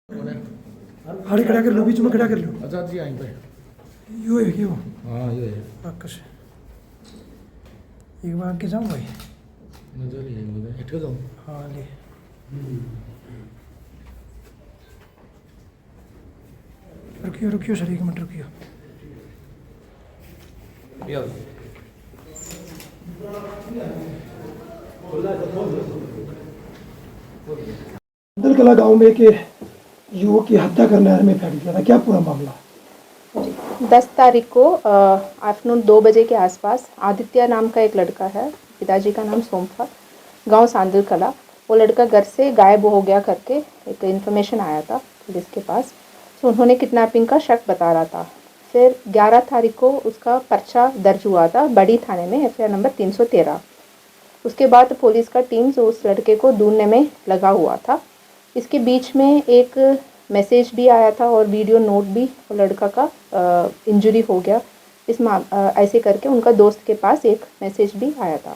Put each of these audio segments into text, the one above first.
हाड़ी खड़ा कर लो, बीच में खड़ा कर लो। अच्छा जी आई पे यो है यो। हाँ ये है आकाश एक बार आगे जाऊँ भाई। नजर ही है मुझे इट जाऊँ। हाँ ले रुकियो रुकियो सर, एक मिनट रुकियो। यार दलकला गांव में एक युवक की हत्या कर नहर में फेंक दिया था, क्या पूरा मामला? 10 तारीख को आफ्टरनून 2 बजे के आसपास आदित्य नाम का एक लड़का है, पिताजी का नाम सोमफा, गांव सांदल कला। वो लड़का घर से गायब हो गया करके एक इन्फॉर्मेशन आया था पुलिस के पास। तो उन्होंने किडनैपिंग का शक बता रहा था। फिर 11 तारीख को उसका पर्चा दर्ज हुआ था बड़ी थाने में, एफआईआर नंबर 313। उसके बाद पुलिस का टीम जो उस लड़के को ढूंढने में लगा हुआ था। इसके बीच में एक मैसेज भी आया था और वीडियो नोट भी, लड़का का इंजरी हो गया ऐसे करके उनका दोस्त के पास एक मैसेज भी आया था।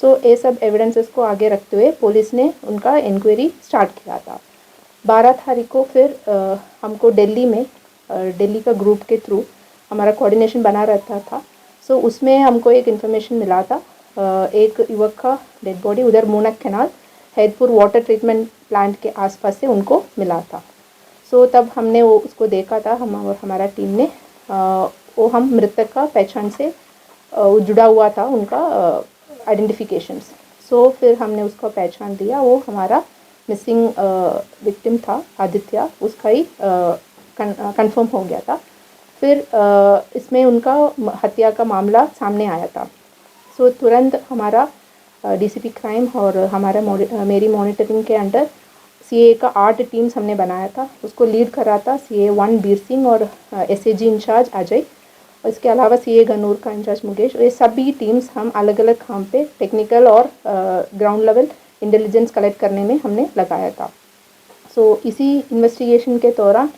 सो ये सब एविडेंसेस को आगे रखते हुए पुलिस ने उनका इंक्वायरी स्टार्ट किया था। 12 तारीख को फिर हमको दिल्ली में दिल्ली का ग्रुप के थ्रू हमारा कोऑर्डिनेशन बना रहता था। सो उसमें हमको एक इन्फॉर्मेशन मिला था, एक युवक का डेड बॉडी उधर Munak canal Haiderpur water treatment plant के आसपास से उनको मिला था। सो तब हमने वो उसको देखा था, हम और हमारा टीम ने वो हम मृतक का पहचान से जुड़ा हुआ था उनका आइडेंटिफिकेशंस। सो फिर हमने उसका पहचान दिया, वो हमारा मिसिंग विक्टिम था आदित्य, उसका ही कंफर्म हो गया था। फिर इसमें उनका हत्या का मामला सामने आया था। सो तुरंत हमारा डीसीपी क्राइम और हमारा मेरी मॉनिटरिंग के अंडर सीए का 8 टीम्स हमने बनाया था। उसको लीड कर रहा था सीए 1 बीर सिंह और एसएजी इंचार्ज अजय, और इसके अलावा सीए गनूर का इंचार्ज मुकेश। ये सभी टीम्स हम अलग अलग काम पे टेक्निकल और ग्राउंड लेवल इंटेलिजेंस कलेक्ट करने में हमने लगाया था। सो इसी इन्वेस्टिगेशन के दौरान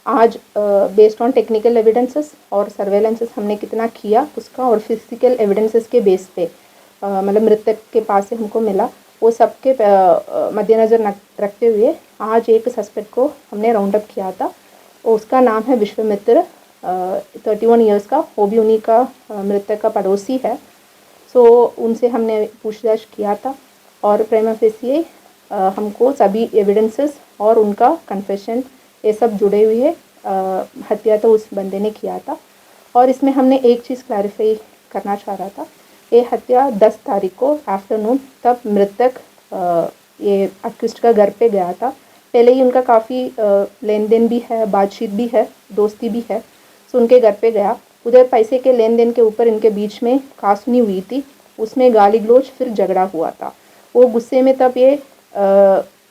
आज बेस्ड ऑन टेक्निकल एविडेंसेस और सर्वेलेंसेस हमने कितना किया उसका, और फिजिकल एविडेंसेस के बेस पे मतलब मृतक के पास से हमको मिला, वो सबके मद्देनज़र रखते हुए आज एक सस्पेक्ट को हमने राउंड अप किया था। उसका नाम है विश्वमित्र, 31 ईयर्स का, वो भी उन्हीं का मृतक का पड़ोसी है। सो उनसे हमने पूछताछ किया था और प्रेमा फेसिए हमको सभी एविडेंसेस और उनका कन्फेशन ये सब जुड़े हुए हत्या तो उस बंदे ने किया था। और इसमें हमने एक चीज़ क्लैरिफाई करना चाह रहा था, ये हत्या 10 तारीख को आफ्टरनून, तब मृतक ये अक्यूज्ड का घर पे गया था। पहले ही उनका काफ़ी लेन देन भी है, बातचीत भी है, दोस्ती भी है। सो उनके घर पे गया, उधर पैसे के लेन देन के ऊपर इनके बीच में कासुनी हुई थी, उसमें गाली गलोच फिर झगड़ा हुआ था। वो गुस्से में तब ये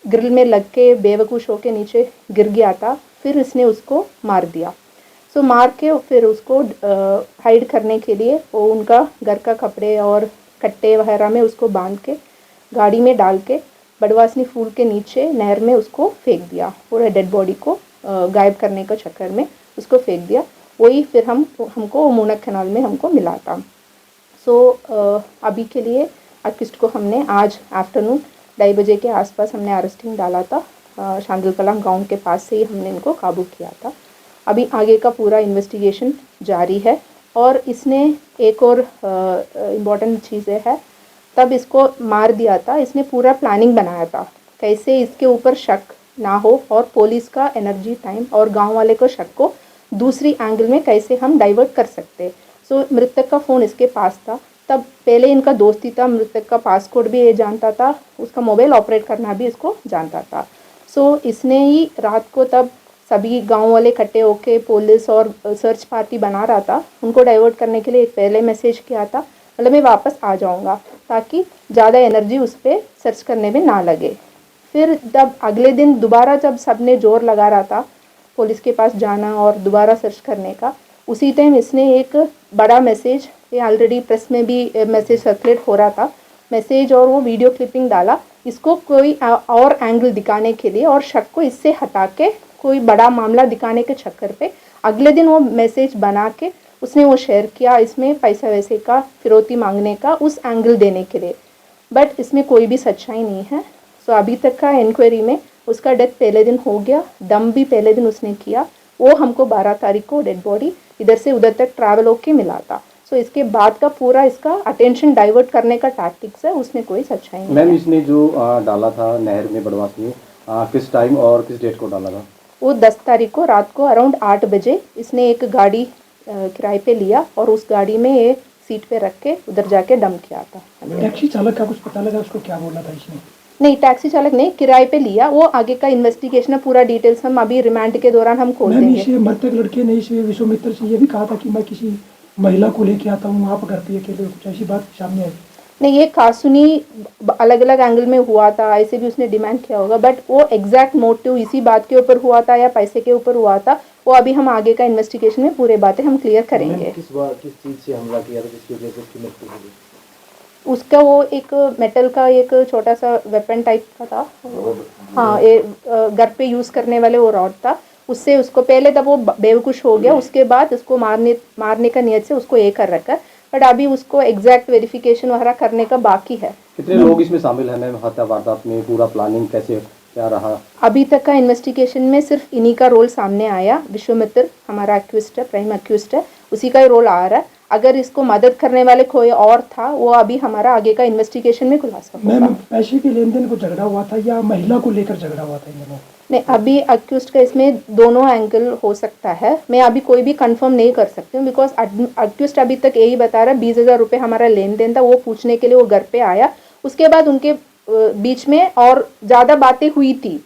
ग्रिल में लग के बेवकूफ़ होके नीचे गिर गया था, फिर इसने उसको मार दिया। सो मार के फिर उसको हाइड करने के लिए वो उनका घर का कपड़े और कट्टे वगैरह में उसको बांध के गाड़ी में डाल के बड़वासनी फूल के नीचे नहर में उसको फेंक दिया। पूरे डेड बॉडी को गायब करने का चक्कर में उसको फेंक दिया। वही फिर हमको मूनक कैनाल में हमको मिला था। सो अभी के लिए अक्यूज्ड को हमने आज आफ्टरनून 2:30 बजे के आसपास हमने अरेस्टिंग डाला था। शांदल कला गाँव के पास से ही हमने इनको काबू किया था। अभी आगे का पूरा इन्वेस्टिगेशन जारी है। और इसने एक और इम्पॉर्टेंट चीज़ें है, तब इसको मार दिया था, इसने पूरा प्लानिंग बनाया था कैसे इसके ऊपर शक ना हो और पुलिस का एनर्जी टाइम और गांव वाले को शक को दूसरी एंगल में कैसे हम डाइवर्ट कर सकते। सो मृतक का फ़ोन इसके पास था, तब पहले इनका दोस्ती था, मृतक का पासकोड भी ये जानता था, उसका मोबाइल ऑपरेट करना भी इसको जानता था। सो इसने ही रात को तब सभी गांव वाले इकट्ठे होके पुलिस और सर्च पार्टी बना रहा था, उनको डाइवर्ट करने के लिए एक पहले मैसेज किया था, मतलब मैं वापस आ जाऊंगा ताकि ज़्यादा एनर्जी उस पर सर्च करने में ना लगे। फिर जब अगले दिन दोबारा जब सबने जोर लगा रहा था पुलिस के पास जाना और दोबारा सर्च करने का, उसी टाइम इसने एक बड़ा मैसेज, ये ऑलरेडी प्रेस में भी मैसेज सर्कुलेट हो रहा था, मैसेज और वो वीडियो क्लिपिंग डाला, इसको कोई और एंगल दिखाने के लिए और शक को इससे हटा के कोई बड़ा मामला दिखाने के चक्कर पे अगले दिन वो मैसेज बना के उसने वो शेयर किया, इसमें पैसा वैसे का फिरौती मांगने का उस एंगल देने के लिए। बट इसमें कोई भी सच्चाई नहीं है। सो अभी तक का इंक्वायरी में उसका डेथ पहले दिन हो गया, दम भी पहले दिन उसने किया। वो हमको 12 तारीख को डेड बॉडी इधर से उधर तक ट्रैवल होके मिला था। सो इसके बाद का पूरा इसका अटेंशन डाइवर्ट करने का टैक्टिक्स है, उसमें कोई सच्चाई नहीं मैम है। इसने जो डाला था नहर में बड़वास में, किस टाइम और किस डेट को डाला था? वो 10 तारीख को रात को अराउंड 8 बजे इसने एक गाड़ी किराए पे लिया और उस गाड़ी में ये सीट पे रख के उधर जाके डंप किया था। टैक्सी चालक का कुछ पता लगा उसको क्या बोला था इसने? नहीं, टैक्सी चालक नहीं, किराए पे लिया। वो आगे का इन्वेस्टिगेशन है, पूरा डिटेल्स हम अभी रिमांड के दौरान हम खोल मैम देंगे। इसे मृतक लड़के ने इसे विश्वामित्र से ये भी कहा था कि मैं किसी महिला को लेके आता हूँ आप घर पे अकेले, कुछ ऐसी बात सामने आई? नहीं, ये कासुनी अलग अलग एंगल में हुआ था, ऐसे भी उसने डिमांड किया होगा, बट वो एग्जैक्ट मोटिव इसी बात के ऊपर हुआ था या पैसे के ऊपर हुआ था, वो अभी हम आगे का इन्वेस्टिगेशन में पूरे बातें हम क्लियर करेंगे। किस चीज़ से हमला किया था जिसकी वजह से उसकी मृत्यु हो गई? उसका वो एक मेटल का एक छोटा सा वेपन टाइप का था। हाँ, ये घर पे यूज़ करने वाले वो रॉड था। उससे उसको पहले तब वो बेवकुश हो गया, उसके बाद उसको मारने का नियत से उसको ये कर रखा, बट अभी उसको एग्जैक्ट वेरिफिकेशन वगैरह करने का बाकी है। कितने लोग इसमें शामिल हैं मैम हत्या वारदात में? पूरा प्लानिंग कैसे क्या रहा? अभी तक का इन्वेस्टिगेशन में सिर्फ इन्हीं का रोल सामने आया। विश्वामित्र हमारा एक्यूज्ड है, प्राइम एक्यूज्ड है, उसी का ही रोल आ रहा है। अगर इसको मदद करने वाले कोई और था, वो अभी हमारा आगे का इन्वेस्टिगेशन में खुलासा होगा। मैम पैसे के लेन देन को झगड़ा हुआ था या महिला को लेकर झगड़ा हुआ था इन दोनों? नहीं, अभी अक्यूज्ड का इसमें दोनों एंगल हो सकता है। मैं अभी कोई भी कंफर्म नहीं कर सकती हूँ, बिकॉज अक्यूज्ड अभी तक यही बता रहा है 20,000 रुपये हमारा लेन देन था। वो पूछने के लिए वो घर पे आया, उसके बाद उनके बीच में और ज़्यादा बातें हुई थी,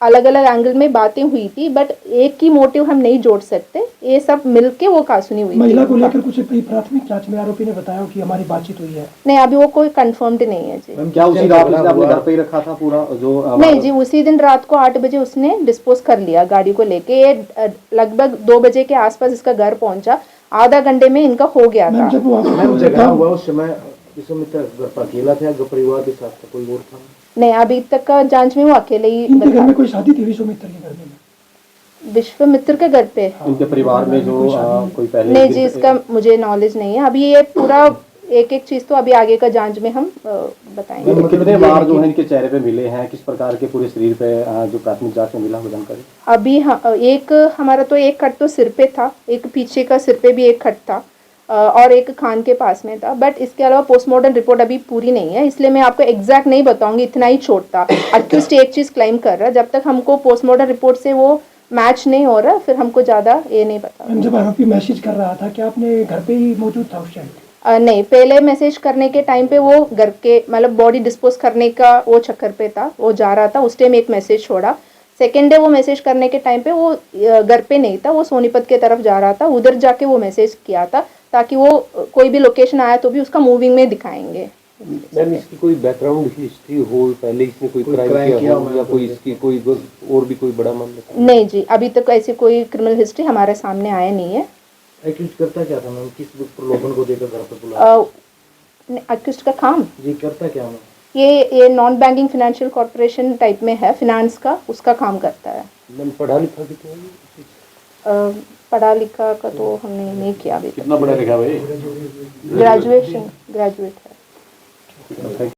अलग अलग एंगल में बातें हुई थी, बट एक ही मोटिव हम नहीं जोड़ सकते। ये सब मिलके वो कासुनी हुई महिला थी। को लेकर कुछ प्राथमिक जांच में आरोपी ने बताया कि हमारी बातचीत हुई है। नहीं, अभी वो कोई कंफर्म्ड नहीं है जी। मैम क्या उसी रात उसने अपने घर पे ही रखा था पूरा जो नहीं जी, उसी दिन रात को 8 बजे उसने डिस्पोज कर लिया गाड़ी को लेके। ये लगभग 2 बजे के आसपास इसका घर पहुंचा, आधा घंटे में इनका हो गया था। मैम जब वो मैम झगड़ा हुआ उस समय विश्वामित्र घर पर अकेला था, जो परिवार के साथ था, कोई और था? नहीं, अभी तक का जांच में वो अकेले ही इनके घर बता। में कोई शादी थी विश्वामित्र के घर में? विश्वामित्र के घर पे उनके परिवार में जो कोई पहले नहीं जी, इसका मुझे नॉलेज नहीं है। अभी ये पूरा एक एक चीज तो अभी आगे का जांच में हम बताएंगे। कितने बार जो है इनके चेहरे पे मिले हैं, किस प्रकार के पूरे शरीर पे जो प्राथमिक जांच में मिला हो जानकारी? अभी एक हमारा तो एक कट तो सिर पे था, एक पीछे का सिर पे भी एक कट था, और एक खान के पास में था, बट इसके अलावा पोस्टमार्टम रिपोर्ट अभी पूरी नहीं है, इसलिए मैं आपको एग्जैक्ट नहीं बताऊंगी। इतना ही चोट था। अक्यूज्ड एक चीज़ क्लेम कर रहा है, जब तक हमको पोस्टमार्टम रिपोर्ट से वो मैच नहीं हो रहा, फिर हमको ज़्यादा ये नहीं पता। मैम जब आरोपी मैसेज कर रहा था क्या आपने घर पे ही मौजूद था उस टाइम? नहीं, पहले मैसेज करने के टाइम पे वो घर के मतलब बॉडी डिस्पोज करने का वो चक्कर पे था, वो जा रहा था, उस टाइम एक मैसेज छोड़ा। सेकेंड डे वो मैसेज करने के टाइम पे वो घर पे नहीं था, वो सोनीपत के तरफ जा रहा था, उधर जाके वो मैसेज किया था, ताकि वो कोई भी लोकेशन आया तो भी उसका मूविंग में दिखाएंगे। मैम इसकी कोई बैकग्राउंड हिस्ट्री हो, पहले इसने कोई क्राइम किया हो या कोई इसकी कोई और भी कोई बड़ा मामला? नहीं जी, अभी तक ऐसी कोई क्रिमिनल हिस्ट्री हमारे सामने आया नहीं है। एक्यूज करता क्या था मैम? किस प्रलोभन को देकर घर पर बुलाया? अक्यूज्ड का काम जी करता क्या मैम? ये non banking financial corporation type में है, फिनांस का, उसका काम करता है। मैम पढ़ा लिखा भी तो है? पढ़ा लिखा का तो हमने नहीं किया अभी तक। कितना पढ़ा लिखा भाई? ग्रेजुएट है।